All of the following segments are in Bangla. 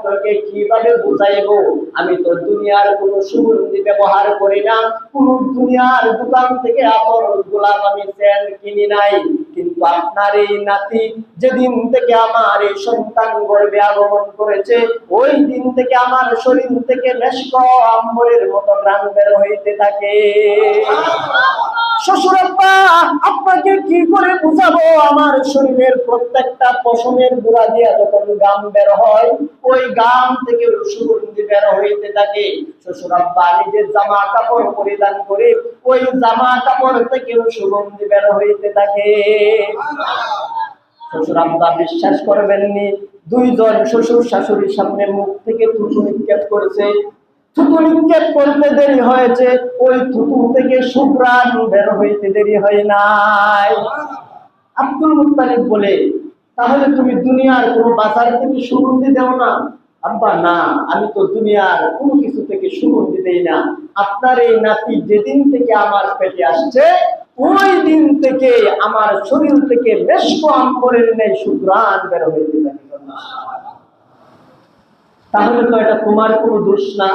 আপনাকে কিভাবে বুঝাইবো? আমি তো দুনিয়ার কোনো সুগন্ধি ব্যবহার করি না, কোন দুনিয়ার দোকান থেকে আতর গোলাপ আমি সেন্ট কিনি নাই, কিন্তু আপনার এই নাতি যেদিন থেকে আমার এই সন্তান গর্ভে আগমন করেছে, ওই দিন থেকে আমার শরীর থেকে মেশক আম্বরের মতো ঘ্রাণ বের হইতে থাকে। শ্বশুর আব্বা, আপনাকে কি করে বুঝাবো? আমার শরীরের প্রত্যেকটা পশমের গুড়া দিয়া যখন গাম বের হয়, ওই গাম থেকে সুগন্ধি বের হইতে থাকে। শ্বশুর আব্বা নিজের জামা কাপড় পরিধান করে ওই জামা কাপড় থেকে সুগন্ধি বের হইতে থাকে। শ্বশুর আব্বা বিশ্বাস করবেননি, দুইজন শ্বশুর শাশুড়ির সামনে মুখ থেকে থুতু নিক্ষেপ করেছে। থুতু নিক্ষেপ করতে দেরি হয়েছে, ওই থুতু থেকে সুঘ্রাণ বের হইতে দেরি হয় নাই। আব্দুল মুত্তালিব বলে, তাহলে তুমি দুনিয়ার কোন বাজার থেকে সুগন্ধি দাও না? আব্বা না, আমি তো দুনিয়ার কোনো কিছু থেকে সুগন্ধি দেই না। আপনার এই নাতি যেদিন থেকে আমার পেটে আসছে, ওই দিন থেকে আমার শরীর থেকে মেশক আম্বরের ন্যায় সুঘ্রাণ বের হইতে থাকে। তাহলে তো এটা তোমার কোনো দোষ না।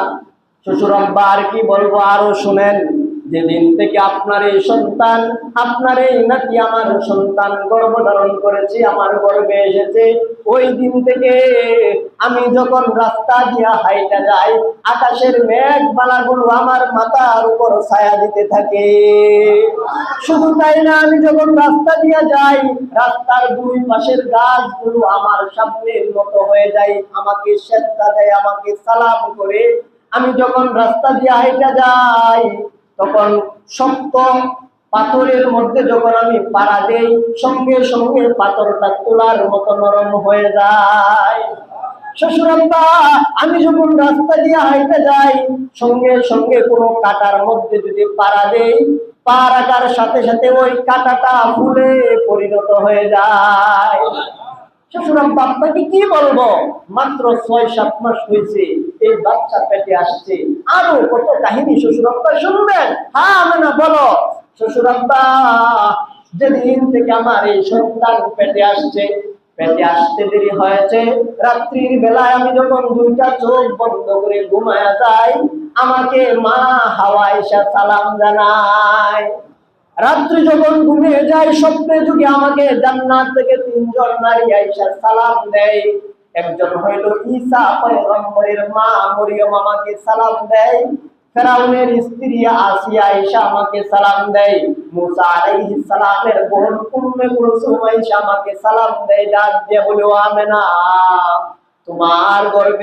শ্বশুর আব্বা আর কি বলবো, আরো শুনেন। যেদিন থেকে আপনার এই সন্তান, আপনার এই নাতি আমার সন্তান গর্ভধারণ করেছি, আমার গর্ভে এসেছে, ওই দিন থেকে আমি যখন রাস্তা দিয়া হাইটা যাই, আকাশের মেঘ বালাগুলো আমার মাথার উপর ছায়া দিতে থাকে। শুধু তাই না, আমি যখন রাস্তা দিয়া যাই, রাস্তার দুই পাশের গাছগুলো আমার সামনের মতো হয়ে যায়, আমাকে সেজদা দেয়, আমাকে সালাম করে। আমি যখন রাস্তা দিয়ে হাইটা যাই, তখন শক্ত পাথরের মধ্যে যখন আমি পাড়া দেই, সঙ্গে সঙ্গে পাথরটা তোলার মতো নরম হয়ে যায়। শ্বশুর আব্বা, আমি যখন রাস্তা দিয়ে হাইটা যাই, সঙ্গে সঙ্গে কোনো কাটার মধ্যে যদি পাড়া দেই, পা রাখার সাথে সাথে ওই কাটাটা ফুলে পরিণত হয়ে যায়। শ্বশুর আব্বা, আপনাকে কি বলবো, মাত্র 6-7 মাস হয়েছে, এই বাচ্চা পেটে আসছে, আরো কত কাহিনী শ্বশুর আব্বা শুনবেন। হ্যাঁ না, বলো। শ্বশুর আব্বা, যেদিন থেকে আমার এই সন্তান পেটে আসছে, পেটে আসতে দেরি হয়েছে, রাত্রির বেলায় আমি যখন দুইটা চোখ বন্ধ করে ঘুমায়া যাই, আমাকে মা হাওয়া এসে সালাম জানায়। রাত্রি যখন ঘুমিয়ে যায়, স্বপ্নে যুগে আমাকে জান্নাত থেকে 3 জন নারী আয়েশা সালাম দেয়। একজন হইল ঈসা পয়গম্বরের মা মরিয়ম আমাকে সালাম দেয়, ফেরাউনের স্ত্রী আসিয়া আয়েশা আমাকে সালাম দেয়, মুসা আলাইহিস সালামের বোন উম্মে কুলসুম আয়েশা আমাকে সালাম দেয়। ডাক দিয়ে বলে, ও আমেনা, তোমার গর্ভে